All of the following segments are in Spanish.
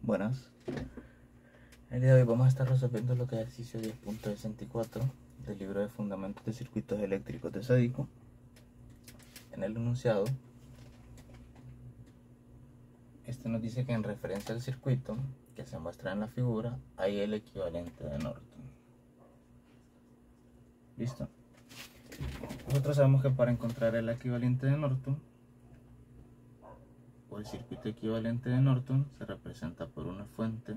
Buenas. El día de hoy vamos a estar resolviendo lo que es ejercicio 10.64 del libro de Fundamentos de Circuitos Eléctricos de SADICO. En el enunciado, este nos dice que en referencia al circuito que se muestra en la figura hay el equivalente de Norton. ¿Listo? Nosotros sabemos que para encontrar el equivalente de Norton o el circuito equivalente de Norton se representa por una fuente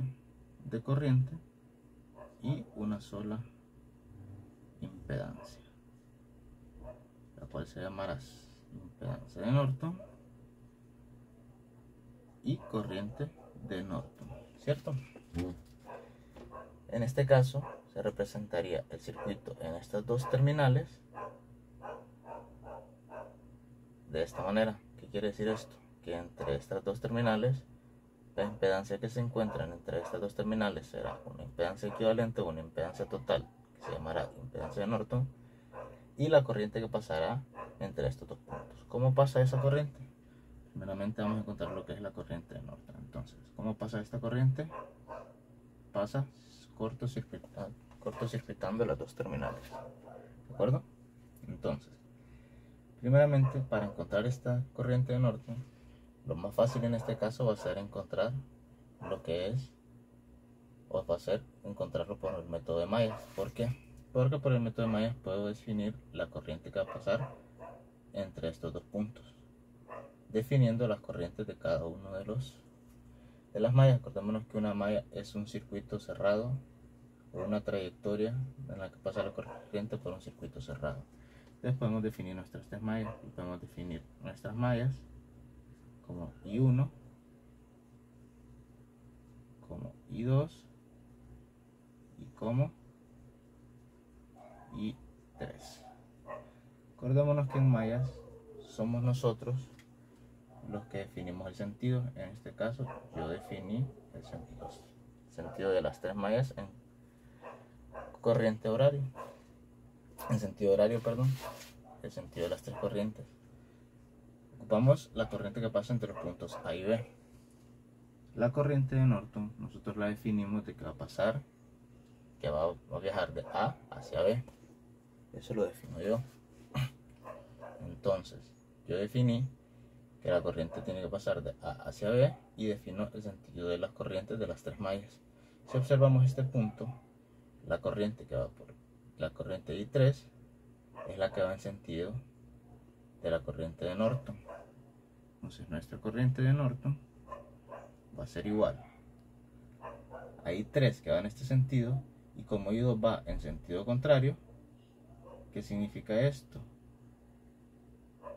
de corriente y una sola impedancia, la cual se llamará impedancia de Norton y corriente de Norton, ¿cierto? En este caso se representaría el circuito en estas dos terminales de esta manera. ¿Qué quiere decir esto? Que entre estas dos terminales, la impedancia que se encuentran entre estas dos terminales será una impedancia equivalente o una impedancia total, que se llamará impedancia de Norton, y la corriente que pasará entre estos dos puntos. ¿Cómo pasa esa corriente? Primeramente vamos a encontrar lo que es la corriente de Norton. Entonces, ¿cómo pasa esta corriente? Pasa cortocircuitando las dos terminales, ¿de acuerdo? Entonces, primeramente, para encontrar esta corriente de Norton, lo más fácil en este caso va a ser encontrar lo que es, o va a ser encontrarlo por el método de mallas. ¿Por qué? Porque por el método de mallas puedo definir la corriente que va a pasar entre estos dos puntos, definiendo las corrientes de cada uno de las mallas. Acordémonos que una malla es un circuito cerrado o una trayectoria en la que pasa la corriente por un circuito cerrado. Entonces podemos definir nuestras tres mallas y podemos definir nuestras mallas como I1, como I2 y como I3. Acordémonos que en mallas somos nosotros los que definimos el sentido. En este caso yo definí el sentido de las tres mallas en sentido horario, el sentido de las tres corrientes. Ocupamos la corriente que pasa entre los puntos A y B. La corriente de Norton nosotros la definimos de que va a pasar, que va a viajar de A hacia B. Eso lo defino yo. Entonces yo definí que la corriente tiene que pasar de A hacia B y defino el sentido de las corrientes de las tres mallas. Si observamos este punto, la corriente que va por la corriente I3 es la que va en sentido de la corriente de Norton. Entonces nuestra corriente de Norton va a ser igual a I3, que va en este sentido, y como I2 va en sentido contrario, ¿qué significa esto?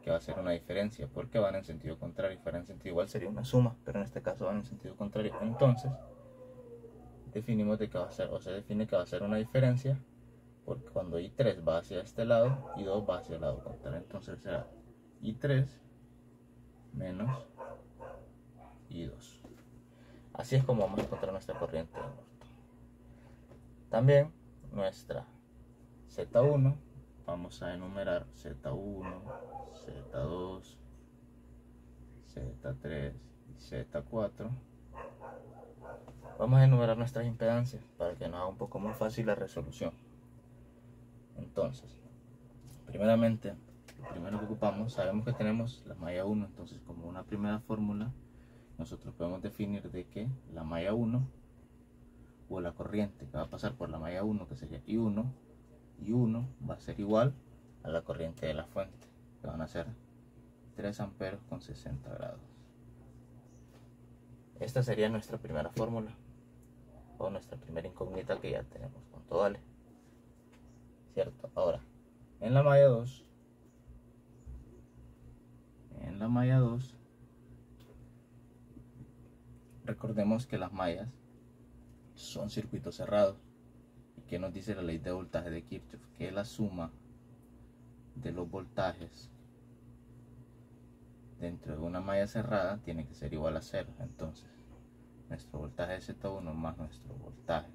Que va a ser una diferencia, porque van en sentido contrario. Si fuera en sentido igual sería una suma, pero en este caso van en sentido contrario. Entonces definimos de que va a ser, o se define que va a ser una diferencia, porque cuando I3 va hacia este lado, I2 va hacia el lado contrario. Entonces será I3 menos I2. Así es como vamos a encontrar nuestra corriente de Norton. También nuestra Z1, vamos a enumerar Z1, Z2, Z3 y Z4. Vamos a enumerar nuestras impedancias para que nos haga un poco más fácil la resolución. Entonces, primeramente, lo primero que ocupamos, sabemos que tenemos la malla 1, entonces como una primera fórmula, nosotros podemos definir de que la malla 1, o la corriente que va a pasar por la malla 1, que sería I1, va a ser igual a la corriente de la fuente, que van a ser 3 amperes con 60 grados. Esta sería nuestra primera fórmula, o nuestra primera incógnita que ya tenemos. ¿Cuánto vale? ¿Cierto? Ahora, en la malla 2, recordemos que las mallas son circuitos cerrados. ¿Y qué nos dice la ley de voltaje de Kirchhoff? Que la suma de los voltajes dentro de una malla cerrada tiene que ser igual a 0. Entonces nuestro voltaje de Z1 más nuestro voltaje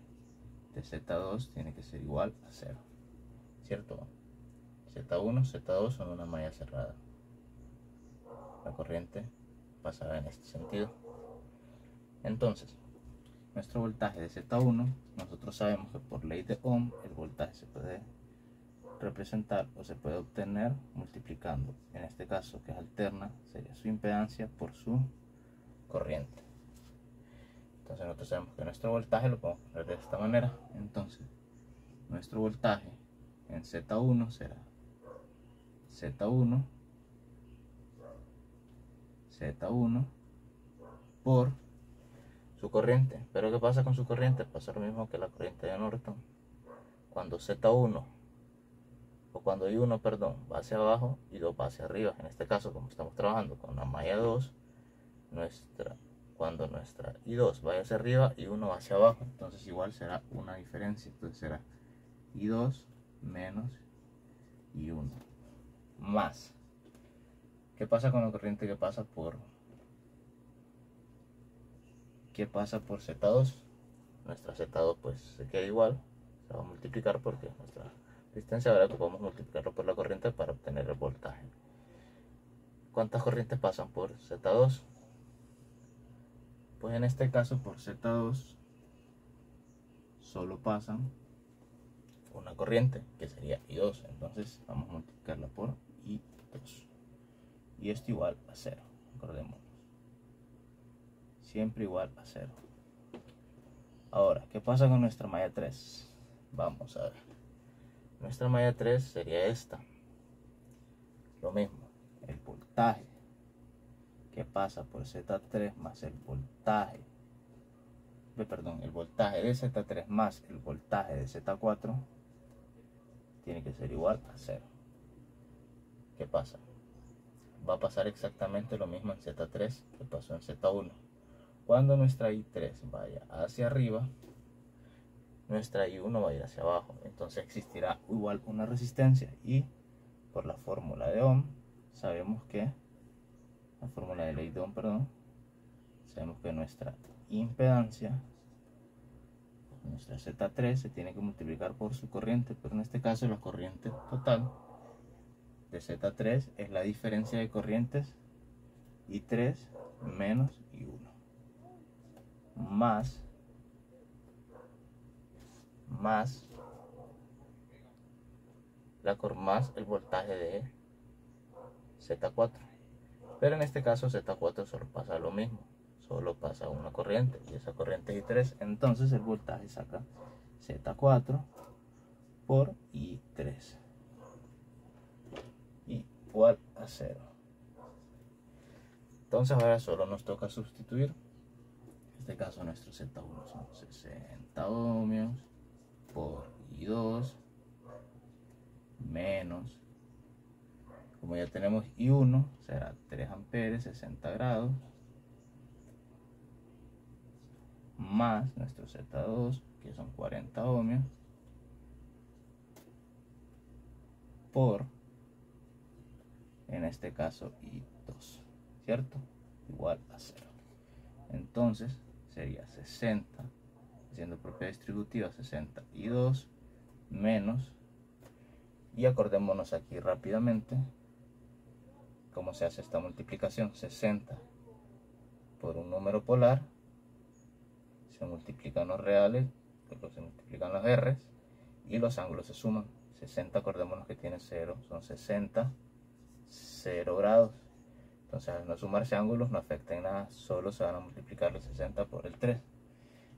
de Z2 tiene que ser igual a 0, ¿cierto? Z1, Z2 son una malla cerrada. La corriente pasará en este sentido. Entonces, nuestro voltaje de Z1, nosotros sabemos que por ley de Ohm el voltaje se puede representar o se puede obtener multiplicando, en este caso que es alterna, sería su impedancia por su corriente. Entonces nosotros sabemos que nuestro voltaje lo podemos poner de esta manera. Entonces nuestro voltaje en Z1 será Z1 por su corriente. Pero ¿qué pasa con su corriente? Pasa lo mismo que la corriente de Norton. Cuando Z1 o cuando I1, perdón, va hacia abajo y 2 va hacia arriba. En este caso, como estamos trabajando con la malla 2, cuando nuestra I2 vaya hacia arriba, I1 va hacia abajo. Entonces igual será una diferencia. Entonces será I2 menos I1 más. ¿Qué pasa con la corriente que pasa por Z2? Nuestra Z2 pues se queda igual, se va a multiplicar porque nuestra resistencia ahora ocupamos multiplicarlo por la corriente para obtener el voltaje. ¿Cuántas corrientes pasan por Z2? Pues en este caso por Z2 solo pasan una corriente, que sería I2. Entonces vamos a multiplicarla por I2. Y esto igual a 0. Acordémonos. Siempre igual a 0. Ahora, ¿qué pasa con nuestra malla 3? Vamos a ver. Nuestra malla 3 sería esta. Lo mismo. El voltaje que pasa por Z3 más el voltaje de Z3 más el voltaje de Z4 tiene que ser igual a 0. ¿Qué pasa? Va a pasar exactamente lo mismo en Z3 que pasó en Z1. Cuando nuestra I3 vaya hacia arriba, nuestra I1 va a ir hacia abajo. Entonces existirá igual una resistencia, y por la fórmula de Ohm sabemos que la fórmula de ley de Ohm, sabemos que nuestra impedancia, nuestra Z3, se tiene que multiplicar por su corriente, pero en este caso la corriente total de Z3 es la diferencia de corrientes I3 menos I1 más el voltaje de Z4. Pero en este caso Z4 solo pasa lo mismo, solo pasa una corriente, y esa corriente es I3. Entonces el voltaje saca Z4 por I3 igual a 0. Entonces ahora solo nos toca sustituir. En este caso nuestro Z1 son 60 ohmios por I2 menos, como ya tenemos I1, será 3 amperes, 60 grados, más nuestro Z2, que son 40 ohmios, por, en este caso, I2, ¿cierto? Igual a 0. Entonces sería 60, haciendo propiedad distributiva, 60 I2 menos, y acordémonos aquí rápidamente cómo se hace esta multiplicación. 60 por un número polar, se multiplican los reales, luego se multiplican los R's y los ángulos se suman. 60, acordémonos que tiene 0, son 60, 0 grados. Entonces al no sumarse ángulos no afecta en nada, solo se van a multiplicar los 60 por el 3.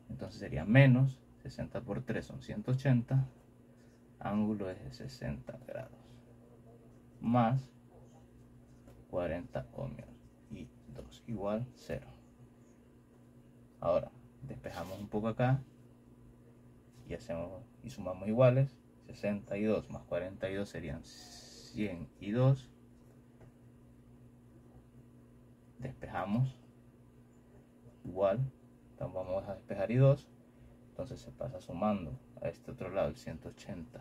Entonces sería menos 60 por 3 son 180, ángulo es de 60 grados, más 40 ohmios y 2 igual 0. Ahora despejamos un poco acá y sumamos iguales. 62 más 42 serían 102. Despejamos igual, entonces vamos a despejar I2, entonces se pasa sumando a este otro lado el 180,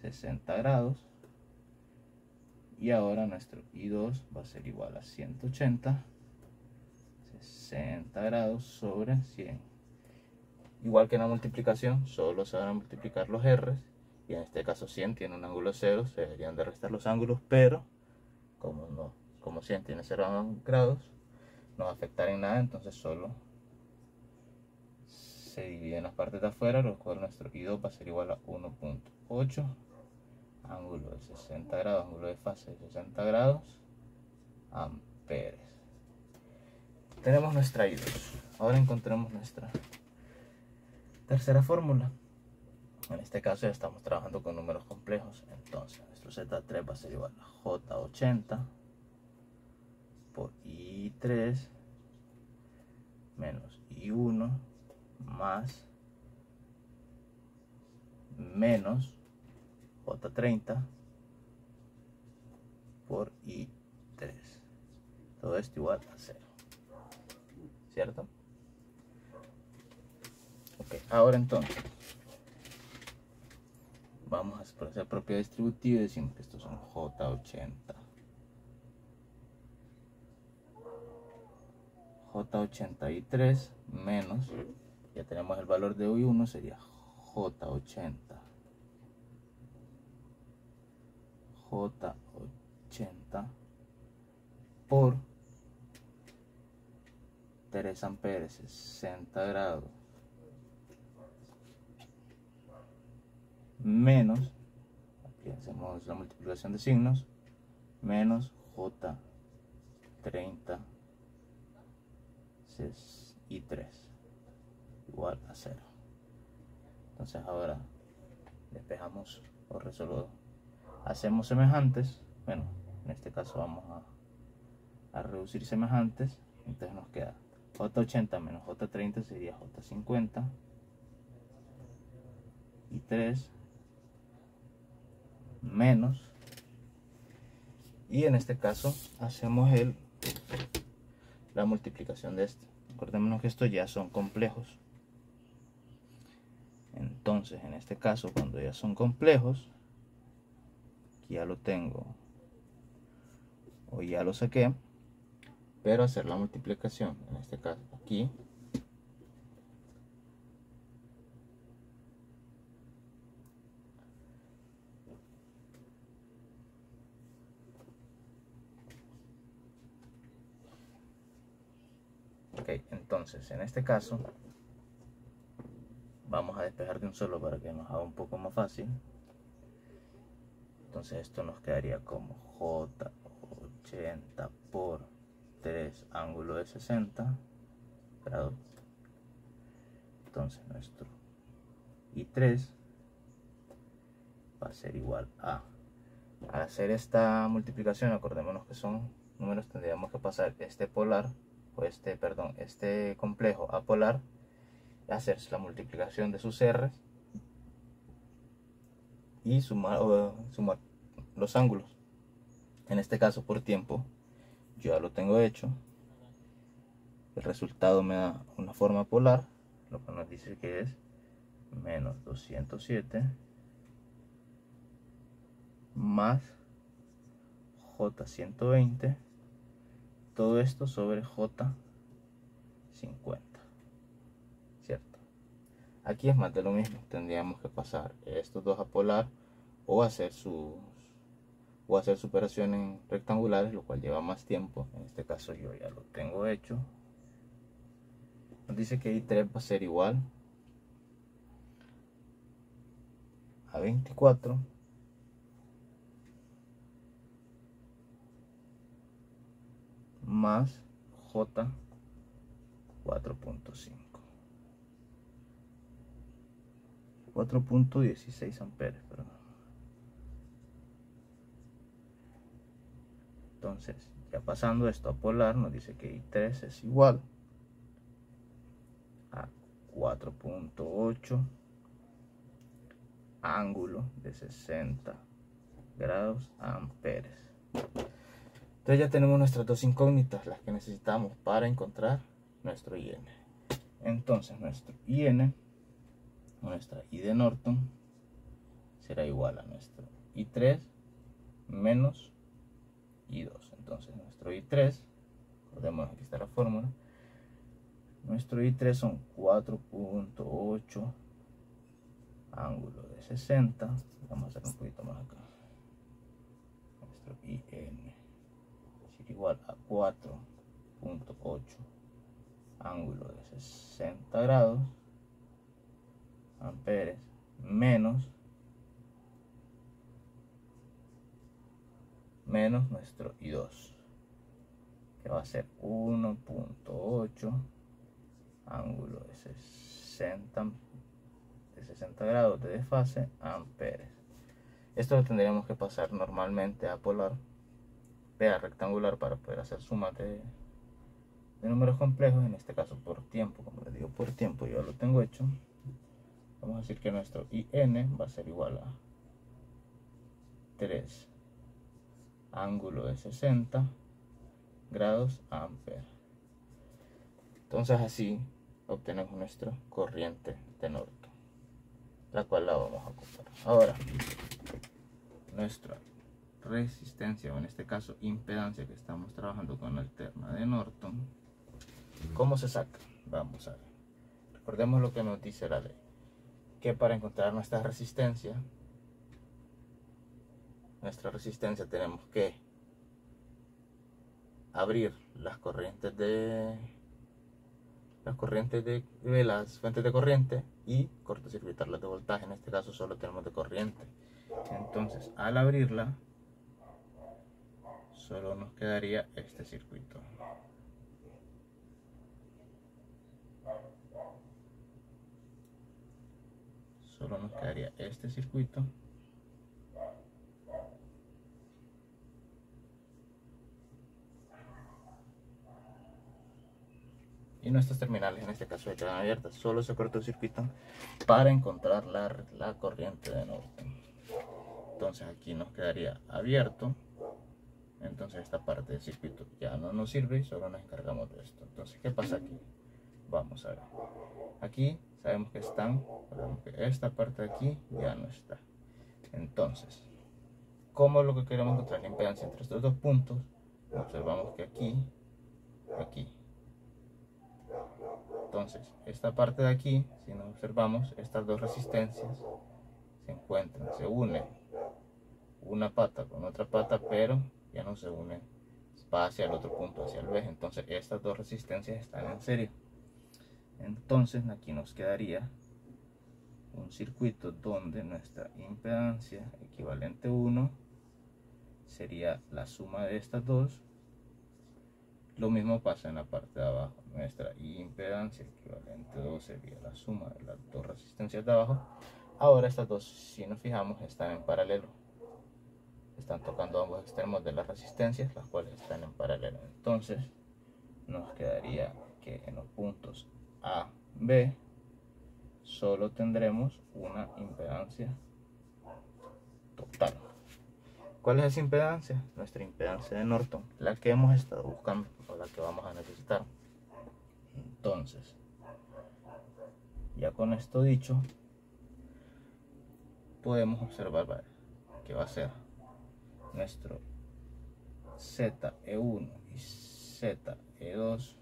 60 grados, y ahora nuestro I2 va a ser igual a 180, 60 grados sobre 100. Igual que en la multiplicación, solo se van a multiplicar los R's, y en este caso 100 tiene un ángulo 0, se deberían de restar los ángulos, pero como 100 tiene 0 grados, no va a afectar en nada, entonces solo se divide en las partes de afuera, lo cual nuestro I2 va a ser igual a 1.8, ángulo de 60 grados, ángulo de fase de 60 grados, amperes. Tenemos nuestra I2. Ahora encontremos nuestra tercera fórmula. En este caso ya estamos trabajando con números complejos, entonces nuestro Z3 va a ser igual a J80 por I3 menos I1 más menos J30 por I3. Todo esto igual a 0. ¿Cierto? Ok, ahora entonces vamos a hacer propiedad distributiva y decimos que estos son J80 y 3 menos, ya tenemos el valor de I1, sería J80 por 3 amperes 60 grados menos, aquí hacemos la multiplicación de signos, menos J30 y 3 igual a 0. Entonces ahora despejamos o resolvemos, hacemos semejantes. Bueno, en este caso vamos a reducir semejantes. Entonces nos queda J80 menos J30 sería J50 y 3 menos, y en este caso hacemos la multiplicación de este. Acordémonos que estos ya son complejos. Entonces en este caso, cuando ya son complejos, aquí ya lo tengo o ya lo saqué, pero hacer la multiplicación en este caso aquí ok. Entonces en este caso vamos a despejar de un solo para que nos haga un poco más fácil. Entonces esto nos quedaría como J80 por 3 ángulo de 60 grados. Entonces nuestro I3 va a ser igual a, al hacer esta multiplicación, acordémonos que son números, tendríamos que pasar este polar o este complejo a polar, hacer la multiplicación de sus R y sumar los ángulos. En este caso por tiempo yo ya lo tengo hecho. El resultado me da una forma polar, lo que nos dice que es menos 207 más J120, todo esto sobre J50, ¿cierto? Aquí es más de lo mismo, tendríamos que pasar estos dos a polar o hacer superación en rectangulares, lo cual lleva más tiempo. En este caso yo ya lo tengo hecho. Nos dice que I3 va a ser igual a 24 más J 4.16 amperes, perdón. Entonces ya pasando esto a polar, nos dice que I3 es igual a 4.8 ángulo de 60 grados amperes. Entonces ya tenemos nuestras dos incógnitas, las que necesitamos para encontrar nuestro IN. Entonces nuestro IN, nuestra I de Norton, será igual a nuestro I3 menos I2. Entonces nuestro I3, recordemos, aquí está la fórmula, nuestro I3 son 4.8 ángulo de 60, vamos a hacer un poquito más acá, nuestro IN es igual a 4.8 ángulo de 60 grados amperes menos nuestro I2, que va a ser 1.8 ángulo de 60 grados de desfase amperes. Esto lo tendríamos que pasar normalmente a polar, a rectangular, para poder hacer sumas de números complejos, en este caso por tiempo. Como les digo, por tiempo yo lo tengo hecho. Vamos a decir que nuestro IN va a ser igual a 3 ángulo de 60 grados amperes. Entonces así obtenemos nuestra corriente de Norton, la cual la vamos a ocupar. Ahora, nuestra resistencia, o en este caso impedancia, que estamos trabajando con alterna de Norton, ¿cómo se saca? Vamos a ver. Recordemos lo que nos dice la ley, que para encontrar nuestra resistencia tenemos que abrir las corrientes de las fuentes de corriente y cortocircuitarlas de voltaje. En este caso solo tenemos de corriente. Entonces, al abrirla, solo nos quedaría este circuito. Solo nos quedaría este circuito. Y nuestras terminales en este caso ya quedan abiertas. Solo se cortocircuitan para encontrar la corriente de Norton. Entonces aquí nos quedaría abierto. Entonces esta parte del circuito ya no nos sirve y solo nos encargamos de esto. Entonces, ¿qué pasa aquí? Vamos a ver. Aquí sabemos que esta parte de aquí ya no está. Entonces, ¿cómo es lo que queremos encontrar la impedancia entre estos dos puntos? Observamos que aquí. Entonces, esta parte de aquí, si nos observamos, estas dos resistencias se encuentran, se unen una pata con otra pata, pero ya no se unen, va hacia el otro punto, hacia el B. Entonces, estas dos resistencias están en serie. Entonces, aquí nos quedaría un circuito donde nuestra impedancia equivalente 1 sería la suma de estas dos. Lo mismo pasa en la parte de abajo. Nuestra impedancia equivalente 2 sería la suma de las dos resistencias de abajo. Ahora estas dos, si nos fijamos, están en paralelo. Están tocando ambos extremos de las resistencias, las cuales están en paralelo. Entonces nos quedaría que en los puntos A, B, solo tendremos una impedancia total. ¿Cuál es esa impedancia? Nuestra impedancia de Norton, la que hemos estado buscando, o la que vamos a necesitar. Entonces, ya con esto dicho, podemos observar que va a ser nuestro ZE1 y ZE2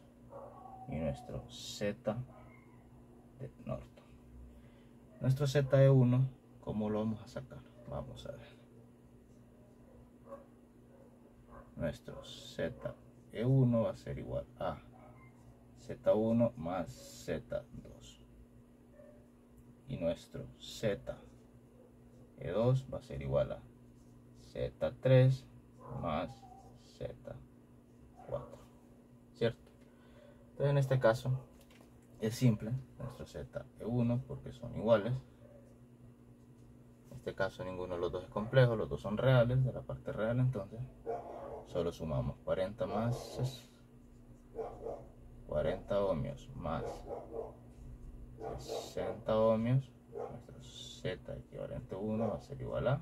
y nuestro Z de Norton. Nuestro ZE1, ¿cómo lo vamos a sacar? Vamos a ver. Nuestro ZE1 va a ser igual a Z1 más Z2, y nuestro ZE2 va a ser igual a Z3 más Z4, ¿cierto? Entonces en este caso es simple, nuestro ZE1, porque son iguales. En este caso ninguno de los dos es complejo, los dos son reales, de la parte real. Entonces solo sumamos 40 ohmios más 60 ohmios. Nuestro Z equivalente 1 va a ser igual a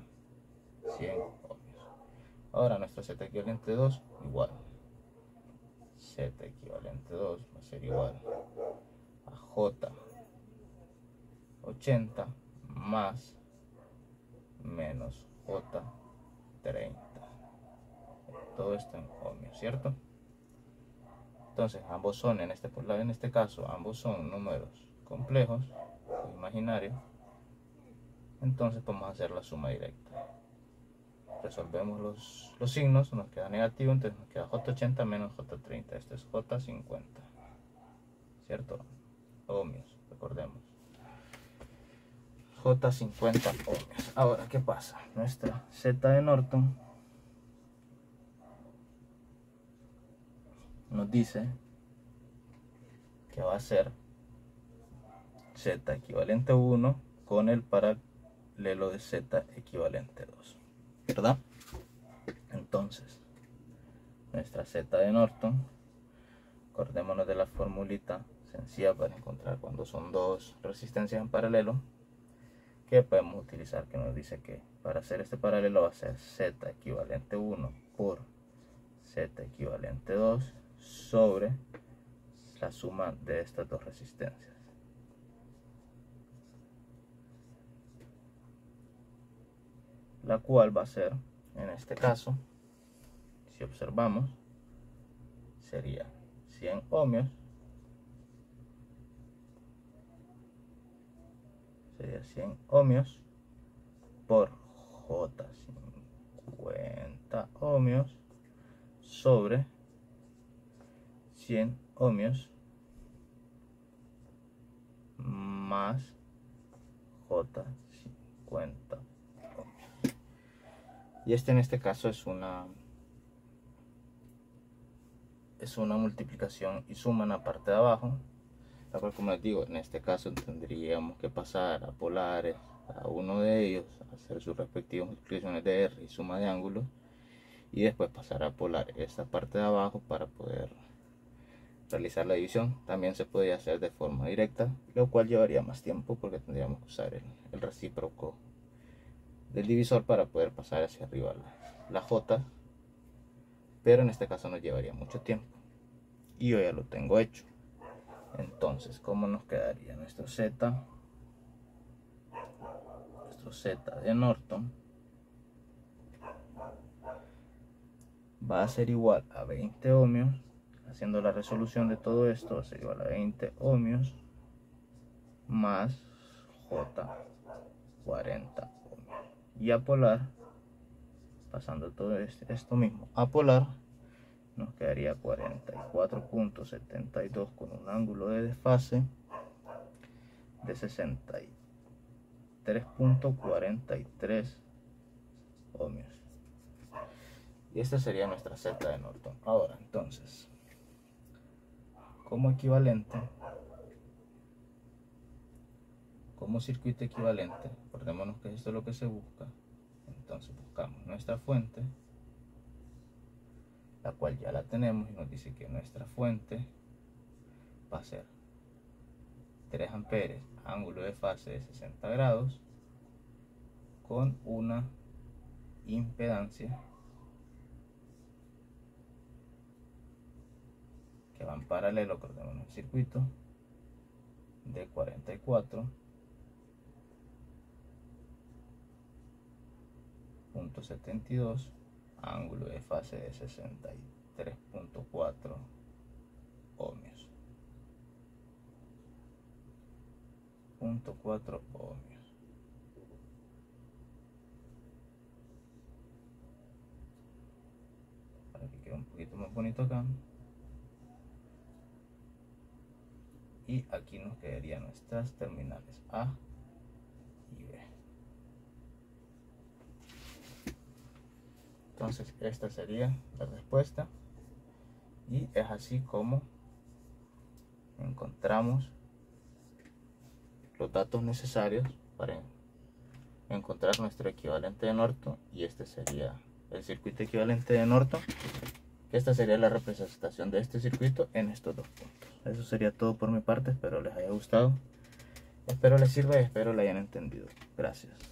100 ohmios. Ahora nuestro Z equivalente 2 igual. Z equivalente 2 va a ser igual a J 80 más menos J 30. Todo esto en ohmios, ¿cierto? Entonces ambos son, en este caso, ambos son números complejos o imaginarios. Entonces vamos a hacer la suma directa. Resolvemos los signos, nos queda negativo, entonces nos queda J80 menos J30. Esto es J50, ¿cierto? Ohmios, recordemos. J 50 ohmios. Ahora, ¿qué pasa? Nuestra Z de Norton nos dice que va a ser Z equivalente 1 con el paralelo de Z equivalente 2, ¿verdad? Entonces, nuestra Z de Norton, acordémonos de la formulita sencilla para encontrar cuando son dos resistencias en paralelo, que podemos utilizar, que nos dice que para hacer este paralelo va a ser Z equivalente 1 por Z equivalente 2 sobre la suma de estas dos resistencias. La cual va a ser, en este caso, si observamos, sería 100 ohmios, por J 50 ohmios sobre 100 ohmios más J 50 ohmios. Y en este caso es una multiplicación y suma en la parte de abajo, la cual, como les digo, en este caso tendríamos que pasar a polares a uno de ellos, hacer sus respectivas multiplicaciones de R y suma de ángulos, y después pasar a polar esta parte de abajo para poder realizar la división. También se podría hacer de forma directa, lo cual llevaría más tiempo porque tendríamos que usar el recíproco del divisor para poder pasar hacia arriba la J, pero en este caso nos llevaría mucho tiempo y yo ya lo tengo hecho. Entonces, ¿cómo nos quedaría nuestro Z de Norton? Va a ser igual a 20 ohmios, haciendo la resolución de todo esto, va a ser igual a 20 ohmios más J 40 ohmios. Y a polar, pasando todo esto mismo a polar, nos quedaría 44.72 con un ángulo de desfase de 63.43 ohmios. Y esta sería nuestra Z de Norton. Ahora, entonces, como equivalente, como circuito equivalente, acordémonos que esto es lo que se busca. Entonces buscamos nuestra fuente, la cual ya la tenemos, y nos dice que nuestra fuente va a ser 3 amperes, ángulo de fase de 60 grados, con una impedancia que va en paralelo, acordémonos el circuito, de 44.72, ángulo de fase de 63.4 ohmios. 0.4 ohmios. Para que quede un poquito más bonito acá. Y aquí nos quedarían nuestras terminales A y B. Entonces esta sería la respuesta, y es así como encontramos los datos necesarios para encontrar nuestro equivalente de Norton, y este sería el circuito equivalente de Norton. Esta sería la representación de este circuito en estos dos puntos. Eso sería todo por mi parte, espero les haya gustado, espero les sirva y espero le hayan entendido. Gracias.